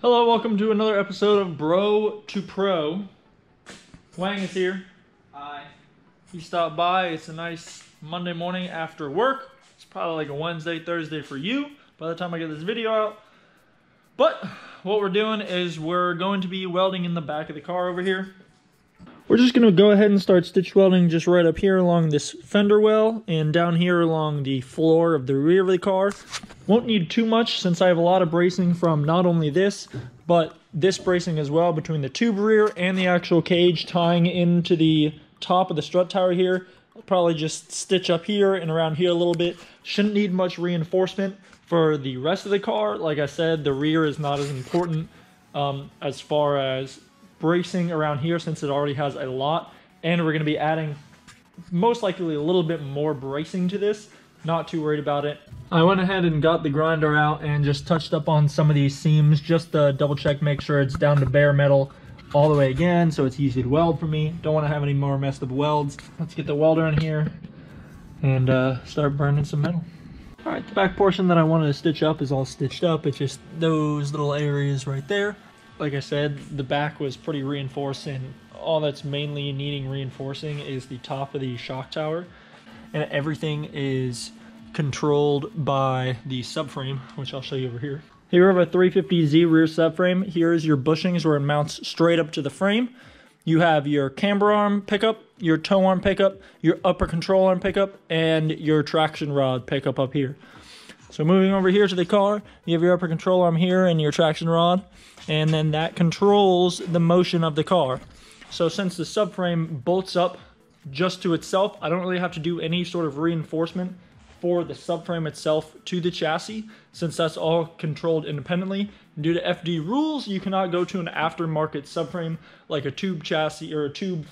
Hello, welcome to another episode of Bro to Pro. Wang is here. Hi. He stopped by. It's a nice Monday morning after work. It's probably like a Wednesday, Thursday for you by the time I get this video out. But what we're doing is we're going to be welding in the back of the car over here. We're just going to go ahead and start stitch welding just right up here along this fender well and down here along the floor of the rear of the car. Won't need too much since I have a lot of bracing from not only this, but this bracing as well between the tube rear and the actual cage tying into the top of the strut tower here. I'll probably just stitch up here and around here a little bit. Shouldn't need much reinforcement for the rest of the car. Like I said, the rear is not as important as far as bracing around here since it already has a lot, and we're going to be adding most likely a little bit more bracing to this. Not too worried about it. I went ahead and got the grinder out and just touched up on some of these seams just to double check, make sure it's down to bare metal all the way again so it's easy to weld for me. Don't want to have any more messed up welds. Let's get the welder in here and start burning some metal. Alright, the back portion that I wanted to stitch up is all stitched up. It's just those little areas right there. Like I said, the back was pretty reinforced, and all that's mainly needing reinforcing is the top of the shock tower. And everything is controlled by the subframe, which I'll show you over here. Here we have a 350Z rear subframe. Here's your bushings where it mounts straight up to the frame. You have your camber arm pickup, your tow arm pickup, your upper control arm pickup, and your traction rod pickup up here. So moving over here to the car, you have your upper control arm here and your traction rod, and then that controls the motion of the car. So since the subframe bolts up just to itself, I don't really have to do any sort of reinforcement for the subframe itself to the chassis, since that's all controlled independently. Due to FD rules, you cannot go to an aftermarket subframe like a tube chassis or a tube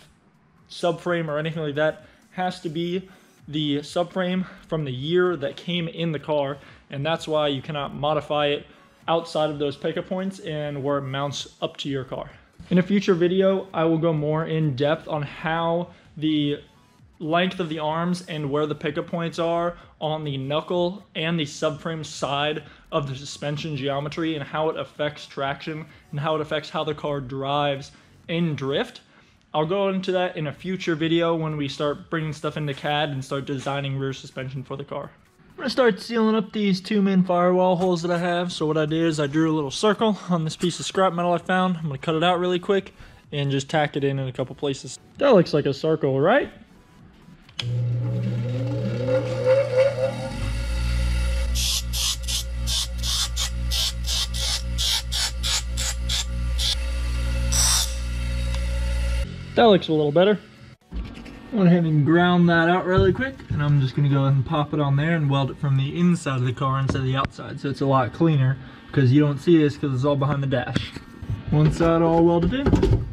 subframe or anything like that. Has to be the subframe from the year that came in the car, and that's why you cannot modify it outside of those pickup points and where it mounts up to your car. In a future video, I will go more in depth on how the length of the arms and where the pickup points are on the knuckle and the subframe side of the suspension geometry and how it affects traction and how it affects how the car drives in drift. I'll go into that in a future video when we start bringing stuff into CAD and start designing rear suspension for the car. I'm going to start sealing up these two main firewall holes that I have. So what I did is I drew a little circle on this piece of scrap metal I found. I'm going to cut it out really quick and just tack it in a couple places. That looks like a circle, right? That looks a little better. I went ahead and ground that out really quick, and I'm just going to go ahead and pop it on there and weld it from the inside of the car instead of the outside, so it's a lot cleaner because you don't see this because it's all behind the dash. One side all welded in.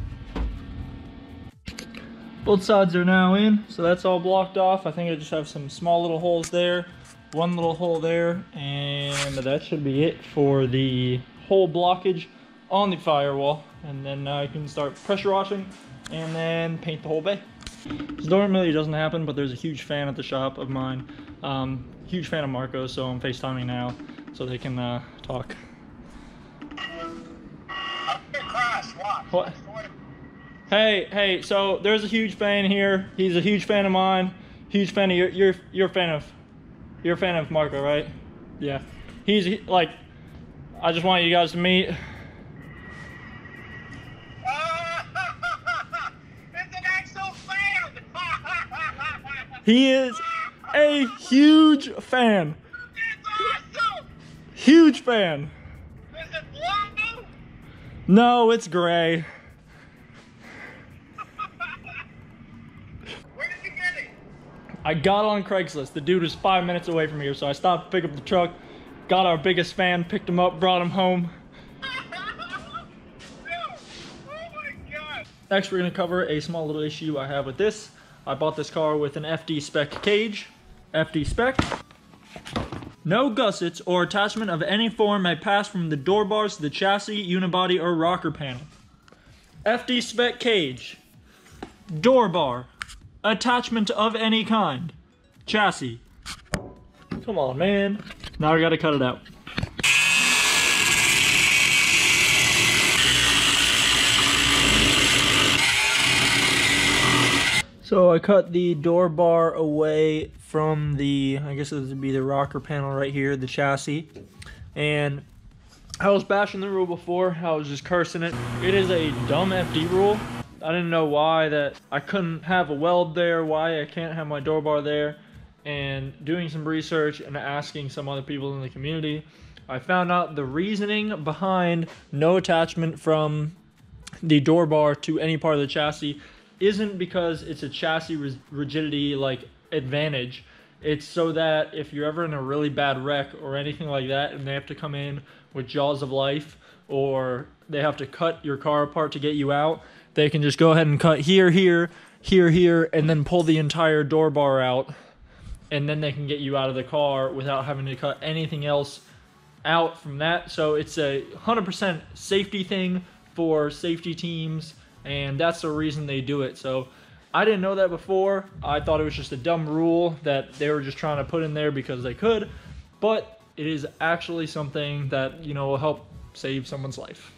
Both sides are now in, so that's all blocked off. I think I just have some small little holes there, one little hole there, and that should be it for the hole blockage on the firewall. And then I can start pressure washing and then paint the whole bay. This normally doesn't happen, but there's a huge fan at the shop of mine. Huge fan of Marco, so I'm FaceTiming now so they can talk. What? Hey, so there's a huge fan here. He's a huge fan of mine. Huge fan of you're a fan of Marco, right? Yeah. He's like, I just want you guys to meet. He is a huge fan. It's awesome. Huge fan. Is it blue? No, it's gray. Where did you get it? I got on Craigslist. The dude was 5 minutes away from here, so I stopped to pick up the truck, got our biggest fan, picked him up, brought him home. Oh my God. Next, we're going to cover a small little issue I have with this. I bought this car with an FD spec cage. FD spec. No gussets or attachment of any form may pass from the door bars to the chassis, unibody, or rocker panel. FD spec cage. Door bar. Attachment of any kind. Chassis. Come on, man. Now I gotta cut it out. So I cut the door bar away from the, I guess this would be the rocker panel right here, the chassis. And I was bashing the rule before, I was just cursing it. It is a dumb FD rule. I didn't know why that I couldn't have a weld there, why I can't have my door bar there. And doing some research and asking some other people in the community, I found out the reasoning behind no attachment from the door bar to any part of the chassis isn't because it's a chassis rigidity like advantage. It's so that if you're ever in a really bad wreck or anything like that and they have to come in with jaws of life or they have to cut your car apart to get you out, they can just go ahead and cut here, here, here, here, and then pull the entire door bar out, and then they can get you out of the car without having to cut anything else out from that. So it's a 100% safety thing for safety teams, and that's the reason they do it. So I didn't know that before. I thought it was just a dumb rule that they were just trying to put in there because they could, but it is actually something that, you know, will help save someone's life.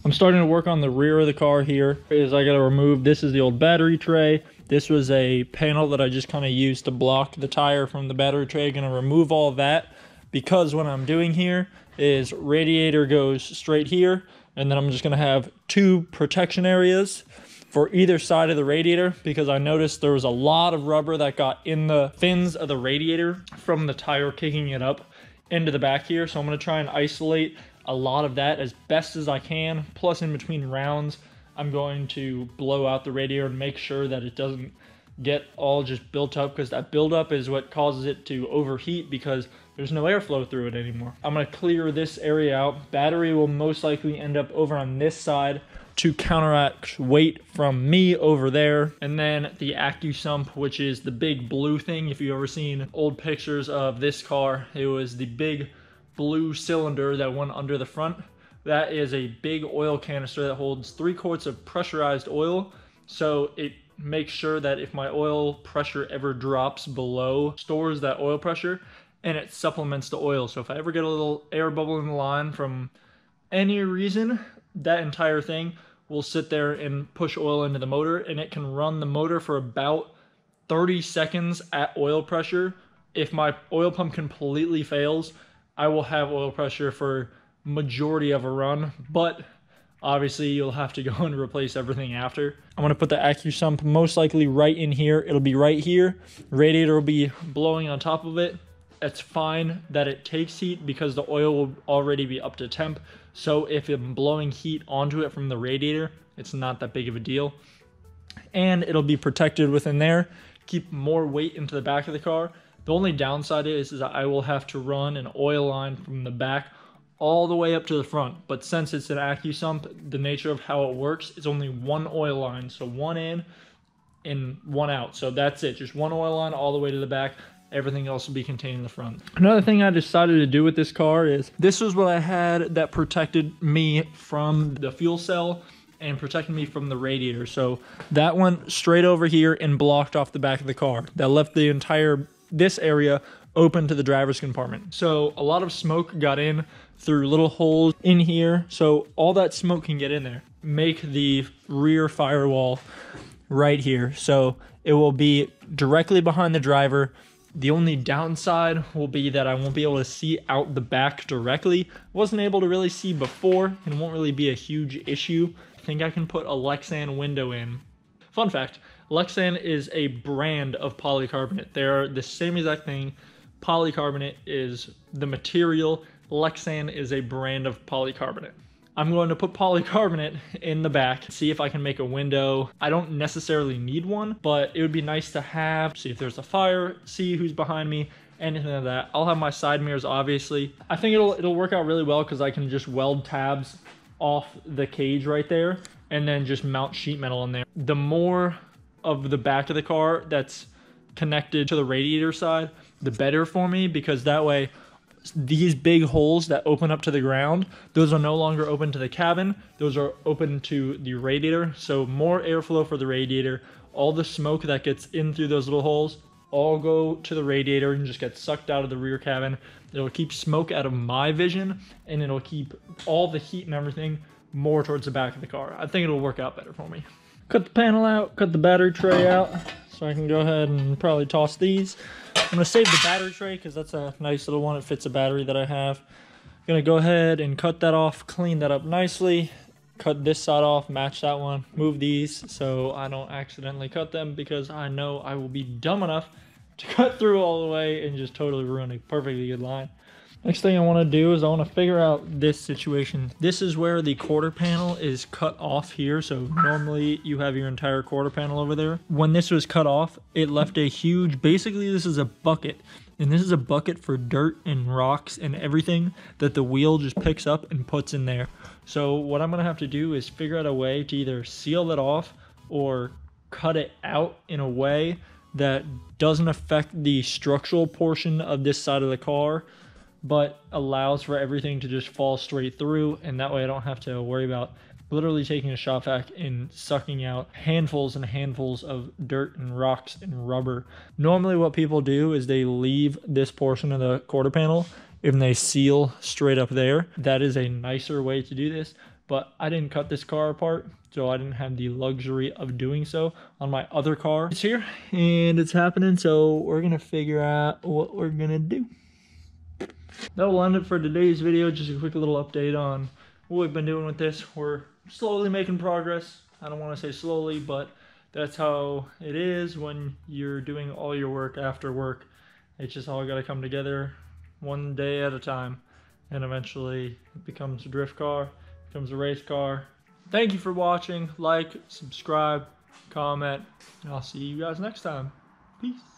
I'm starting to work on the rear of the car here. I gotta remove, this is the old battery tray. This was a panel that I just kind of used to block the tire from the battery tray. Gonna remove all of that because what I'm doing here is radiator goes straight here, and then I'm just gonna have two protection areas for either side of the radiator because I noticed there was a lot of rubber that got in the fins of the radiator from the tire kicking it up into the back here. So I'm gonna try and isolate a lot of that as best as I can. Plus in between rounds, I'm going to blow out the radiator and make sure that it doesn't get all just built up, because that buildup is what causes it to overheat because there's no airflow through it anymore. I'm gonna clear this area out. Battery will most likely end up over on this side to counteract weight from me over there. And then the AccuSump, which is the big blue thing. If you've ever seen old pictures of this car, it was the big blue cylinder that went under the front. That is a big oil canister that holds 3 quarts of pressurized oil. So it makes sure that if my oil pressure ever drops below, stores that oil pressure, and it supplements the oil. So if I ever get a little air bubble in the line from any reason, that entire thing will sit there and push oil into the motor, and it can run the motor for about 30 seconds at oil pressure. If my oil pump completely fails, I will have oil pressure for majority of a run, but obviously you'll have to go and replace everything after. I'm gonna put the AccuSump most likely right in here. It'll be right here. Radiator will be blowing on top of it. It's fine that it takes heat because the oil will already be up to temp. So if I'm blowing heat onto it from the radiator, it's not that big of a deal. And it'll be protected within there, keep more weight into the back of the car. The only downside is that I will have to run an oil line from the back all the way up to the front. But since it's an AccuSump, the nature of how it works is only one oil line. So one in and one out. So that's it, just one oil line all the way to the back. Everything else will be contained in the front. Another thing I decided to do with this car is, this was what I had that protected me from the fuel cell and protected me from the radiator. So that went straight over here and blocked off the back of the car. That left the entire, this area open to the driver's compartment. So a lot of smoke got in through little holes in here. So all that smoke can get in there. Make the rear firewall right here. So it will be directly behind the driver. The only downside will be that I won't be able to see out the back directly. Wasn't able to really see before, and won't really be a huge issue. I think I can put a Lexan window in. Fun fact, Lexan is a brand of polycarbonate. They're the same exact thing. Polycarbonate is the material. Lexan is a brand of polycarbonate. I'm going to put polycarbonate in the back, see if I can make a window. I don't necessarily need one, but it would be nice to have, see if there's a fire, see who's behind me, anything like that. I'll have my side mirrors, obviously. I think it'll work out really well because I can just weld tabs off the cage right there and then just mount sheet metal in there. The more of the back of the car that's connected to the radiator side, the better for me, because that way these big holes that open up to the ground, those are no longer open to the cabin, those are open to the radiator. So more airflow for the radiator. All the smoke that gets in through those little holes all go to the radiator and just get sucked out of the rear cabin. It'll keep smoke out of my vision, and it'll keep all the heat and everything more towards the back of the car. I think it'll work out better for me. Cut the panel out, cut the battery tray out. So I can go ahead and probably toss these. I'm gonna save the battery tray because that's a nice little one. It fits a battery that I have. Gonna go ahead and cut that off, clean that up nicely. Cut this side off, match that one, move these so I don't accidentally cut them because I know I will be dumb enough to cut through all the way and just totally ruin a perfectly good line. Next thing I want to do is I want to figure out this situation. This is where the quarter panel is cut off here. So normally you have your entire quarter panel over there. When this was cut off, it left a huge, basically this is a bucket. And this is a bucket for dirt and rocks and everything that the wheel just picks up and puts in there. So what I'm gonna have to do is figure out a way to either seal it off or cut it out in a way that doesn't affect the structural portion of this side of the car, but allows for everything to just fall straight through. And that way I don't have to worry about literally taking a shop vac and sucking out handfuls and handfuls of dirt and rocks and rubber. Normally what people do is they leave this portion of the quarter panel and they seal straight up there. That is a nicer way to do this, but I didn't cut this car apart, so I didn't have the luxury of doing so on my other car. It's here and it's happening, so we're gonna figure out what we're gonna do. That will end it for today's video. Just a quick little update on what we've been doing with this. We're slowly making progress. I don't want to say slowly, but that's how it is when you're doing all your work after work. It's just all got to come together one day at a time, and eventually it becomes a drift car, becomes a race car. Thank you for watching. Like, subscribe, comment, and I'll see you guys next time. Peace.